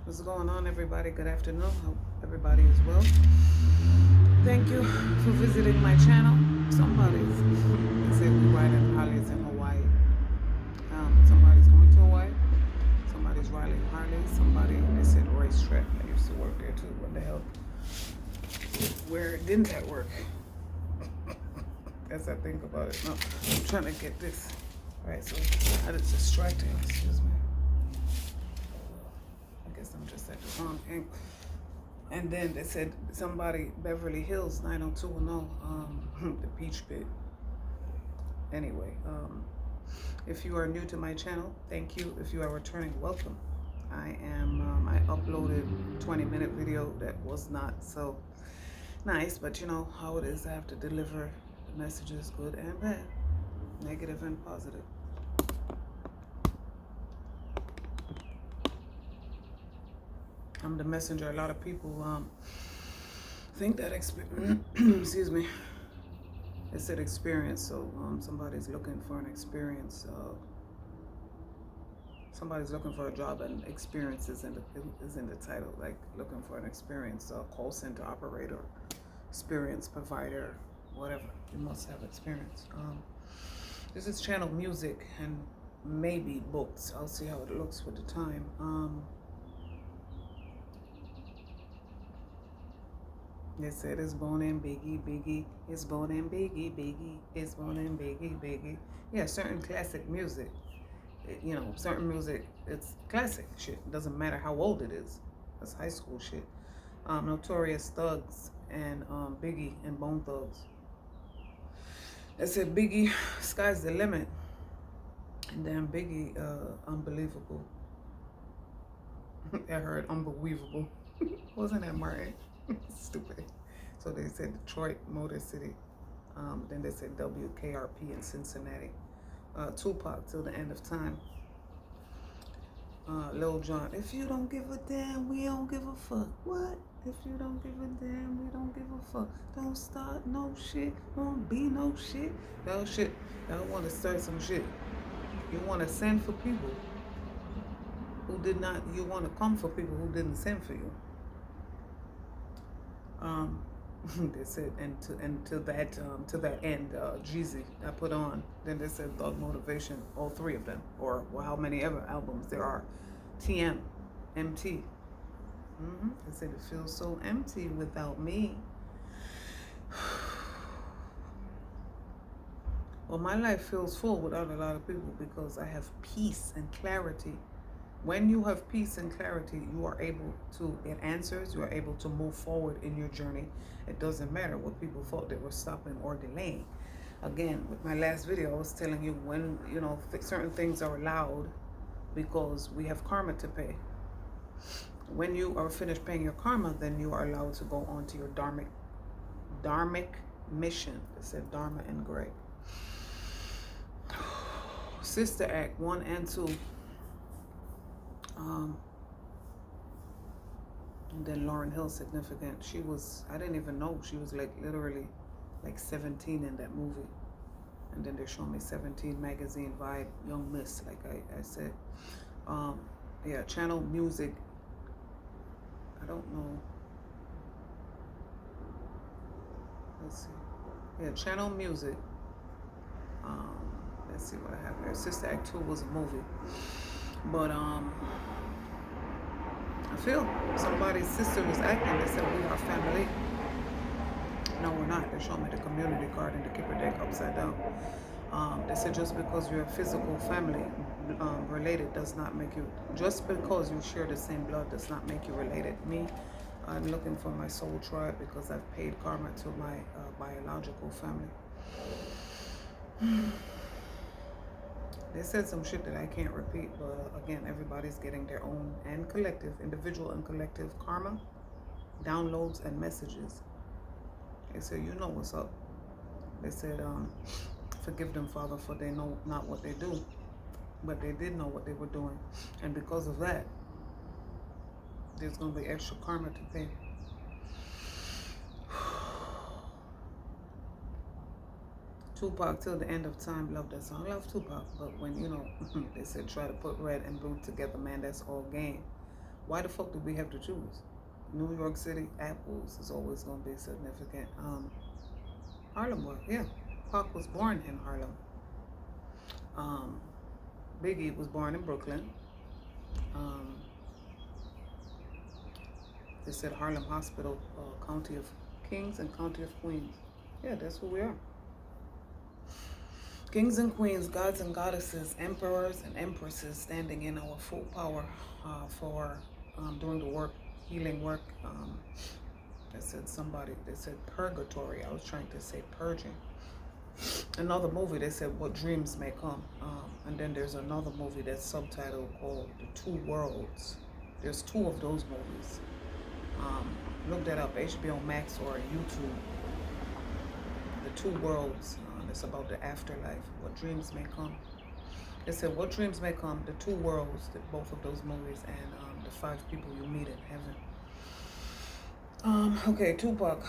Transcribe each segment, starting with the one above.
What's going on, everybody? Good afternoon. Hope everybody is well. Thank you for visiting my channel. Somebody's they said we riding Harleys in Hawaii. Somebody's going to Hawaii. Somebody's riding Harley. Somebody they said racetrack. I used to work there too. What the hell? Where didn't that work? As I think about it. No, I'm trying to get this. All right, so that is distracting. Excuse me. I guess I'm just at the wrong angle. And then they said somebody, Beverly Hills 90210, the Peach Pit. Anyway, if you are new to my channel, thank you. If you are returning, welcome. I uploaded a 20-minute video that was not so nice, but you know how it is. I have to deliver the messages, good and bad, negative and positive. I'm the messenger. A lot of people think that excuse me. It said experience, so somebody's looking for an experience. Somebody's looking for a job, and experience is in the title. Like looking for an experience, call center operator, experience provider, whatever. You must have experience. This is channel music and maybe books. I'll see how it looks with the time. They said it's born in Biggie, Biggie. It's born in Biggie, Biggie. It's born in Biggie, Biggie. Yeah, certain classic music. You know, certain music, it's classic shit. It doesn't matter how old it is. That's high school shit. Notorious Thugs and Biggie and Bone Thugs. They said Biggie, sky's the limit. And then Biggie, unbelievable. I heard unbelievable. Wasn't that Martin? Stupid. So they said Detroit, Motor City. Then they said WKRP in Cincinnati. Tupac, Till the End of Time. Lil Jon, if you don't give a damn, we don't give a fuck. What? If you don't give a damn, we don't give a fuck. Don't start no shit. Won't be no shit. No shit. Y'all want to start some shit. You want to send for people who did not. You want to come for people who didn't send for you. They said, and to that end, Jeezy, I put on. Then they said Thug Motivation, all three of them, or well, how many ever albums there are. TM, MT. They said it feels so empty without me. Well, my life feels full without a lot of people because I have peace and clarity. When you have peace and clarity, you are able to get answers. You are able to move forward in your journey. It doesn't matter what people thought they were stopping or delaying. Again, with my last video, I was telling you when, you know, certain things are allowed because we have karma to pay. When you are finished paying your karma, then you are allowed to go on to your dharmic mission. It said Dharma in gray. Sister Act 1 and 2. And then Lauryn Hill, significant. She was, I didn't even know, she was like literally like 17 in that movie. And then they show me 17 magazine vibe, young miss, like I said. Yeah, channel music. I don't know. Let's see. Yeah, channel music. Let's see what I have here. Sister Act 2 was a movie. But I feel somebody's sister was acting. They said we are family. No, we're not. They showed me the community card and the Kipper deck upside down. They said just because you're a physical family related does not make you. Just because you share the same blood does not make you related. Me, I'm looking for my soul tribe because I've paid karma to my biological family. They said some shit that I can't repeat, but again, everybody's getting their own and collective, individual and collective karma, downloads and messages. They said, you know what's up. They said, forgive them, Father, for they know not what they do. But they did know what they were doing. And because of that, there's going to be extra karma to pay. Tupac, Till the End of Time, love that song. I love Tupac, but when, you know, they said try to put red and blue together, man, that's all game. Why the fuck did we have to choose? New York City, apples is always going to be significant. Harlem was, yeah. Pac was born in Harlem. Biggie was born in Brooklyn. They said Harlem Hospital, County of Kings and County of Queens. Yeah, that's who we are. Kings and queens, gods and goddesses, emperors and empresses standing in our full power for doing the work, healing work. They said purgatory. I was trying to say purging. Another movie, they said what dreams may come. And then there's another movie that's subtitled called The Two Worlds. There's two of those movies. Look that up, HBO Max or YouTube. The Two Worlds. It's about the afterlife, what dreams may come. They said what dreams may come, the two worlds, both of those movies, and the 5 people you meet in heaven. Okay, Tupac.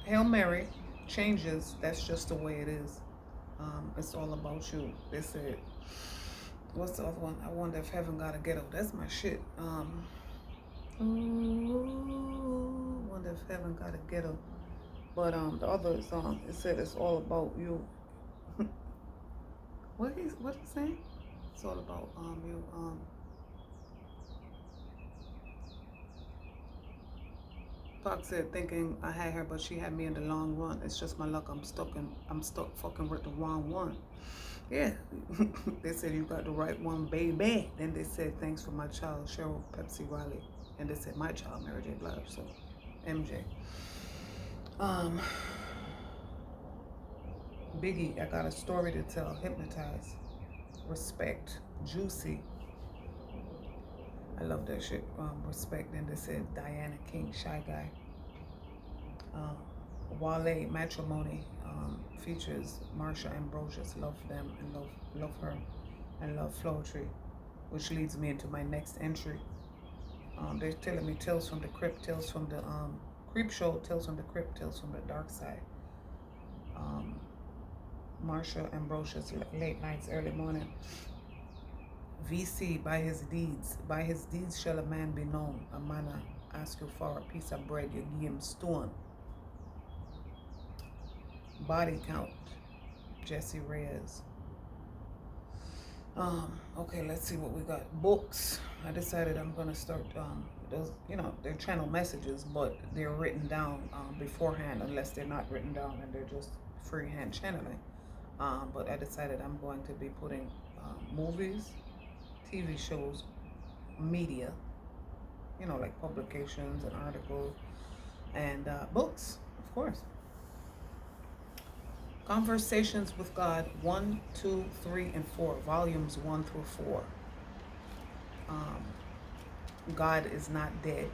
Hail Mary changes, that's just the way it is. It's all about you. They said, what's the other one? I wonder if heaven got a ghetto. That's my shit. Wonder if heaven got a ghetto. But the other song, it said it's all about you. what he saying? It's all about you. Pac said, thinking I had her, but she had me in the long run. It's just my luck. I'm stuck fucking with the wrong one. Yeah. They said you got the right one, baby. Then they said thanks for my child, Cheryl Pepsi Riley. And they said my child, Mary J. Blige. So MJ. Biggie, I got a story to tell. Hypnotize. Respect. Juicy. I love that shit. Respect. And they said Diana King, Shy Guy. Wale, Matrimony, features Marsha Ambrosius. Love them and love her and love Floetry, which leads me into my next entry. They're telling me Tales from the Crypt, Tales from the Creep Show, Tales from the Crypt, Tales from the Dark Side. Marsha Ambrosius, late nights, early morning. VC, by his deeds shall a man be known. A man ask you for a piece of bread, you give him stone. Body count, Jesse Reyes. Okay, let's see what we got. Books. I decided I'm gonna start those, they're channel messages, but they're written down beforehand, unless they're not written down and they're just freehand channeling. But I decided I'm going to be putting movies, TV shows, media, like publications and articles, and books, of course. Conversations with God, 1, 2, 3, and 4, volumes 1 through 4. God is not dead,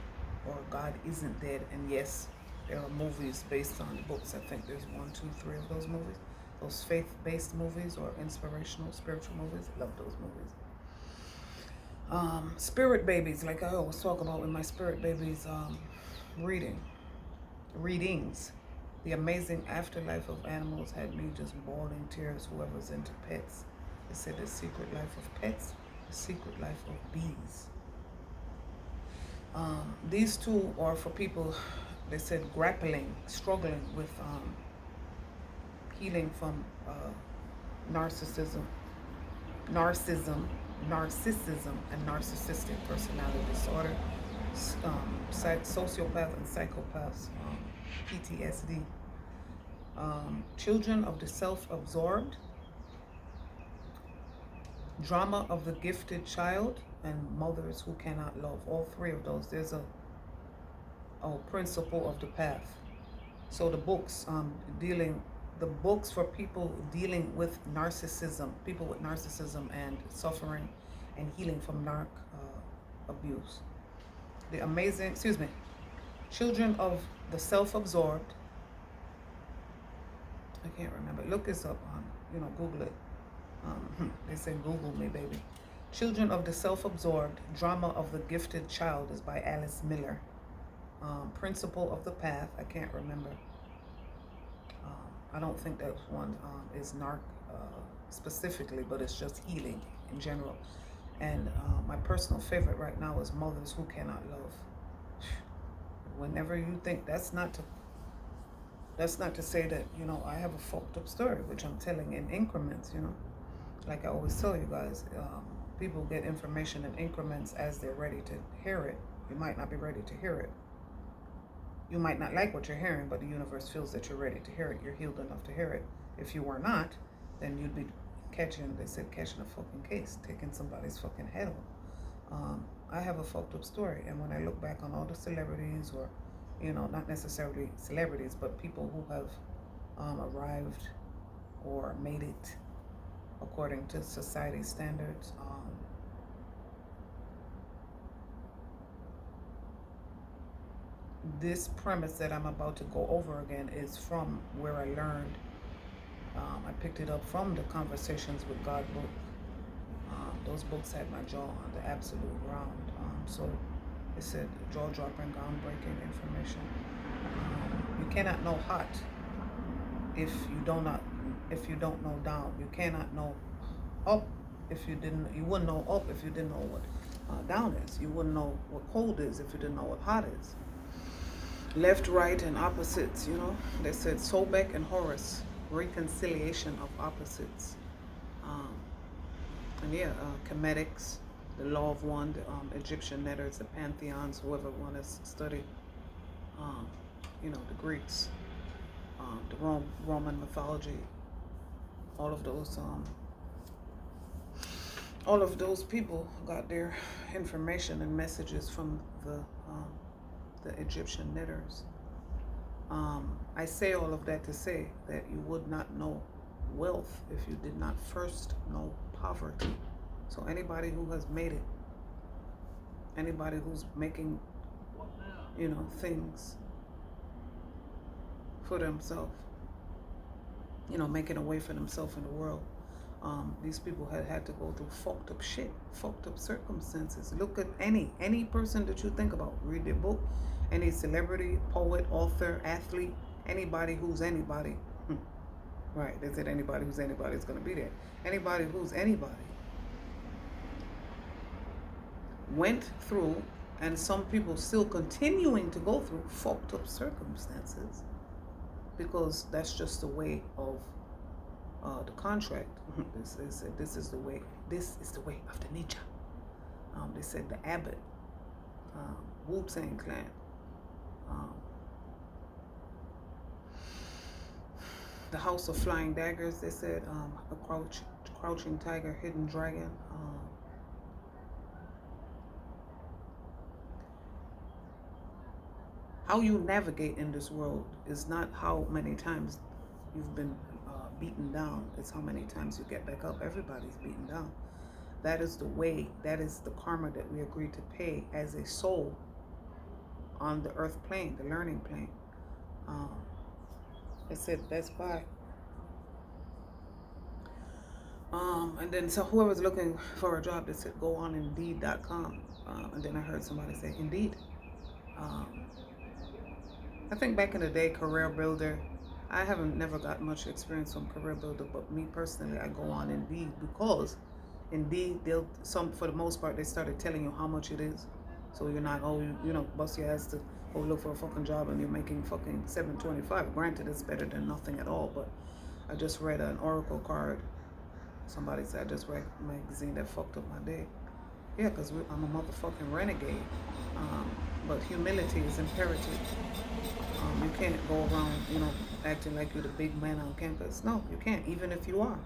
or God isn't dead, and yes, there are movies based on the books. I think there's 1, 2, 3 of those movies. Those faith-based movies or inspirational, spiritual movies. I love those movies. Spirit babies, like I always talk about in my Spirit Babies readings. The Amazing Afterlife of Animals had me just bawling tears. Whoever's into pets. They said The Secret Life of Pets, The Secret Life of Bees. These two are for people, they said, struggling with healing from narcissism, and narcissistic personality disorder, sociopath and psychopaths, PTSD, children of the self-absorbed, drama of the gifted child, and mothers who cannot love. All 3 of those. There's a principle of the path. So the books the books for people dealing with narcissism, people with narcissism and suffering and healing from abuse. The amazing, children of the self-absorbed. I can't remember. Look this up on, Google it. They say Google me, baby. Children of the Self-Absorbed, Drama of the Gifted Child is by Alice Miller. Principle of the Path, I can't remember. I don't think that one is narc specifically, but it's just healing in general. And my personal favorite right now is Mothers Who Cannot Love. Whenever you think, that's not to say that, I have a fucked up story, which I'm telling in increments, Like I always tell you guys, people get information in increments as they're ready to hear it. You might not be ready to hear it. You might not like what you're hearing, but the universe feels that you're ready to hear it. You're healed enough to hear it. If you were not, then you'd be catching a fucking case, taking somebody's fucking head off. I have a fucked up story, and when I look back on all the celebrities, or, not necessarily celebrities, but people who have arrived or made it according to society standards, this premise that I'm about to go over again is from where I learned. I picked it up from the Conversations with God book. Those books had my jaw on the absolute ground. So it said jaw-dropping, groundbreaking information. You cannot know hot if you don't know down. You cannot know up you wouldn't know up if you didn't know what down is. You wouldn't know what cold is if you didn't know what hot is. Left, right, and opposites, They said Sobek and Horus, reconciliation of opposites. Chemetics, the law of one, the Egyptian letters, the pantheons, whoever wants to study, the Greeks, the Roman mythology, all of those people got their information and messages from the Egyptian letters. I say all of that to say that you would not know wealth if you did not first know poverty. So anybody who has made it, anybody who's making, things for themselves, making a way for themselves in the world, these people had to go through fucked up shit, fucked up circumstances. Look at any person that you think about. Read their book. Any celebrity, poet, author, athlete, anybody who's anybody. Right, they said anybody who's anybody is going to be there. Anybody who's anybody went through, and some people still continuing to go through fucked up circumstances, because that's just the way of the contract. This is the way of the ninja. They said the abbot, Wu-Tang Clan, the House of Flying Daggers. They said a crouching tiger, hidden dragon. How you navigate in this world is not how many times you've been beaten down. It's how many times you get back up. Everybody's beaten down. That is the way, that is the karma that we agreed to pay as a soul on the earth plane, the learning plane. It said Best Buy. And then so whoever's looking for a job, they said go on Indeed.com. And then I heard somebody say Indeed. I think back in the day, Career Builder, I haven't never got much experience from Career Builder, but me personally, I go on Indeed, because Indeed, for the most part, they started telling you how much it is. So you're not, bust your ass to go look for a fucking job and you're making fucking $7.25. Granted, it's better than nothing at all, but I just read an Oracle card. Somebody said I just read a magazine that fucked up my day. Yeah, because I'm a motherfucking renegade. But humility is imperative. You can't go around, acting like you're the big man on campus. No, you can't, even if you are.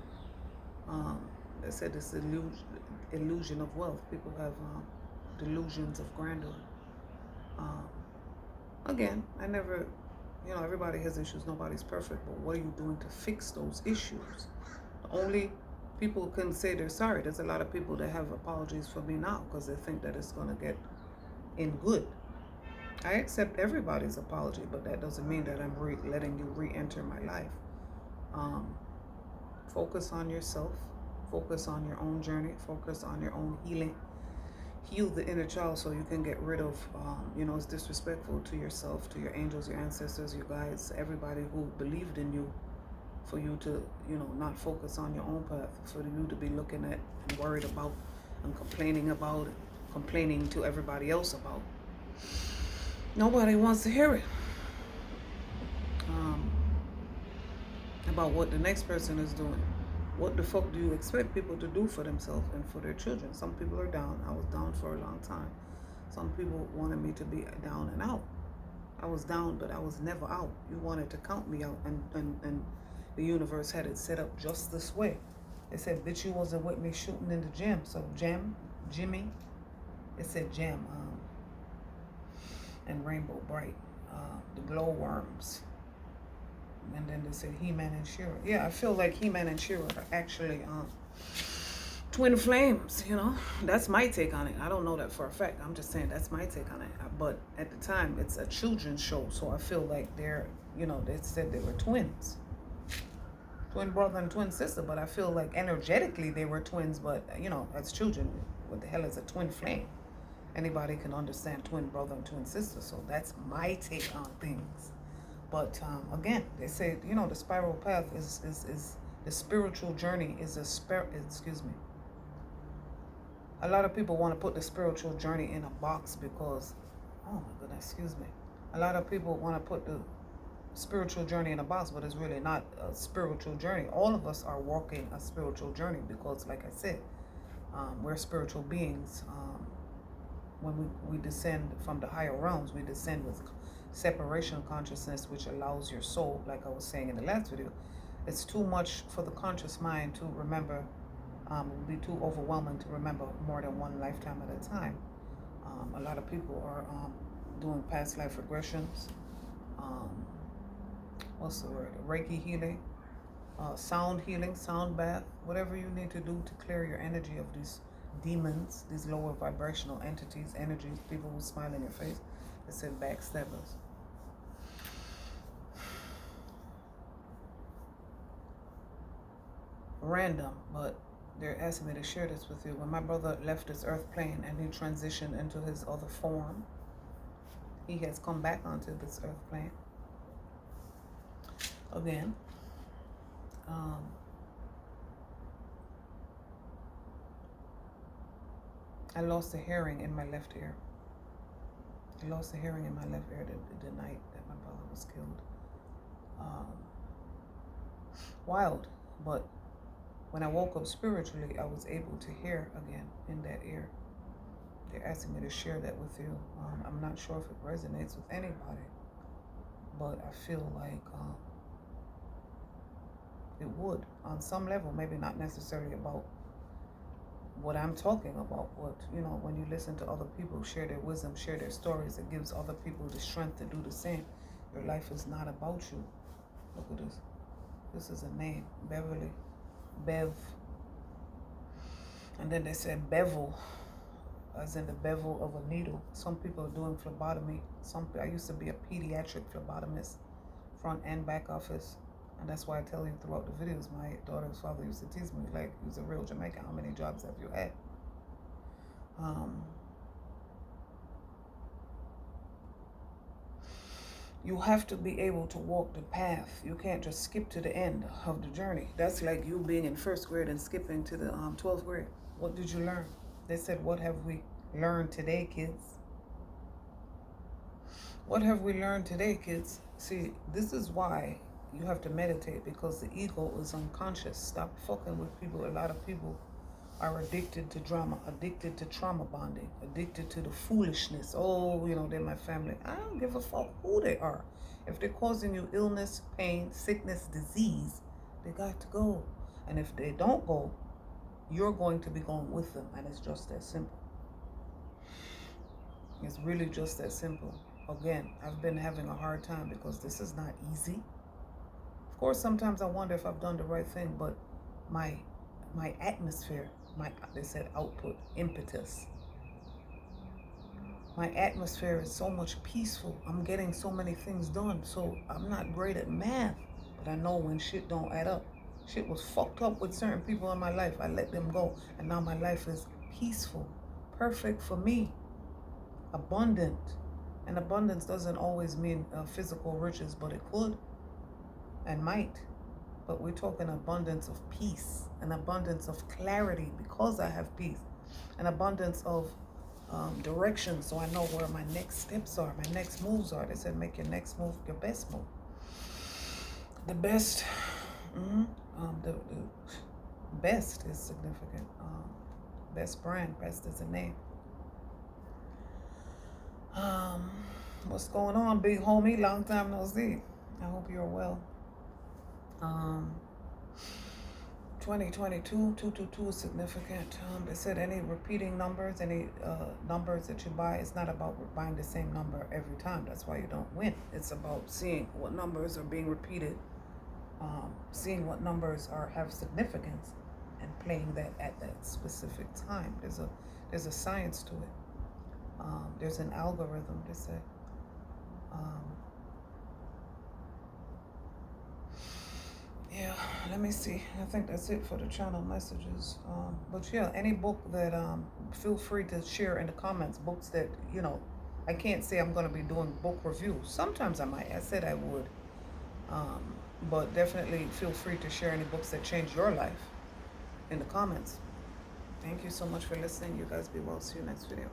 They said this illusion of wealth. People have delusions of grandeur. Again, I never, everybody has issues. Nobody's perfect. But what are you doing to fix those issues? Only people can say they're sorry. There's a lot of people that have apologies for me now because they think that it's going to get in good. I accept everybody's apology, but that doesn't mean that I'm letting you re-enter my life. Focus on yourself. Focus on your own journey. Focus on your own healing. Heal the inner child so you can get rid of, it's disrespectful to yourself, to your angels, your ancestors, your guides, everybody who believed in you, for you to, not focus on your own path, for you to be looking at and worried about and complaining about it, complaining to everybody else about. Nobody wants to hear it. About what the next person is doing. What the fuck do you expect people to do for themselves and for their children? Some people are down. I was down for a long time. Some people wanted me to be down and out. I was down, but I was never out. You wanted to count me out, and the universe had it set up just this way. They said, bitch, you wasn't with me shooting in the gym. So Jimmy, it said Jam, and Rainbow Bright, the glowworms. And then they said He-Man and She-Ra. Yeah, I feel like He-Man and She-Ra are actually twin flames, you know. That's my take on it. I don't know that for a fact. I'm just saying that's my take on it. But at the time, it's a children's show, so I feel like they're, you know, they said they were twins. Twin brother and twin sister, but I feel like energetically they were twins, but, you know, as children, what the hell is a twin flame? Anybody can understand twin brother and twin sister, so that's my take on things. But again, they say, you know, the spiral path is the spiritual journey is excuse me. A lot of people want to put the spiritual journey in a box because, oh my goodness, excuse me. A lot of people want to put the spiritual journey in a box, but it's really not a spiritual journey. All of us are walking a spiritual journey because, like I said, we're spiritual beings. When we descend from the higher realms, we descend with separation consciousness, which allows your soul, like I was saying in the last video. It's too much for the conscious mind to remember. It would be too overwhelming to remember more than one lifetime at a time. A lot of people are doing past life regressions. What's the word? Reiki healing, sound healing, sound bath, whatever you need to do to clear your energy of these demons, these lower vibrational entities, energies, people who smile in your face. It said backstabbers. Random, but they're asking me to share this with you. When my brother left this earth plane and he transitioned into his other form, he has come back onto this earth plane again. I lost a hearing in my left ear. I lost a hearing in my left ear the night that my brother was killed. Wild, but when I woke up spiritually, I was able to hear again in that ear. They're asking me to share that with you. I'm not sure if it resonates with anybody, but I feel like it would on some level, maybe not necessarily about what I'm talking about, but you know, when you listen to other people share their wisdom, share their stories, it gives other people the strength to do the same. Your life is not about you. Look at this. This is a name, Beverly, Bev. And then they said bevel, as in the bevel of a needle. Some people are doing phlebotomy. I used to be a pediatric phlebotomist, front and back office. And that's why I tell you throughout the videos, my daughter's father used to tease me, like, he's a real Jamaican, how many jobs have you had? You have to be able to walk the path. You can't just skip to the end of the journey. That's like you being in first grade and skipping to the 12th grade. What did you learn? They said, what have we learned today, kids? What have we learned today, kids? See, this is why you have to meditate, because the ego is unconscious. Stop fucking with people. A lot of people are addicted to drama, addicted to trauma bonding, addicted to the foolishness. Oh, you know, they're my family. I don't give a fuck who they are. If they're causing you illness, pain, sickness, disease, they got to go. And if they don't go, you're going to be going with them. And it's just that simple. It's really just that simple. Again, I've been having a hard time because this is not easy. Of course, sometimes I wonder if I've done the right thing, but my atmosphere, they said output, impetus. My atmosphere is so much peaceful. I'm getting so many things done. So I'm not great at math, but I know when shit don't add up. Shit was fucked up with certain people in my life. I let them go. And now my life is peaceful, perfect for me, abundant. And abundance doesn't always mean physical riches, but it could and might. But we're talking abundance of peace, an abundance of clarity, because I have peace. an abundance of direction, so I know where my next steps are, my next moves are. They said make your next move your best move. The best, the best is significant. Best brand, best is a name. What's going on, big homie? Long time no see. I hope you're well. 2022, 222 is significant. They said any repeating numbers, any numbers that you buy, it's not about buying the same number every time. That's why you don't win. It's about seeing what numbers are being repeated, seeing what numbers have significance, and playing that at that specific time. There's a science to it. There's an algorithm, they say. Yeah, let me see. I think that's it for the channel messages. But yeah, any book that, feel free to share in the comments. Books that, I can't say I'm going to be doing book reviews. Sometimes I might. I said I would. But definitely feel free to share any books that change your life in the comments. Thank you so much for listening. You guys be well. See you next video.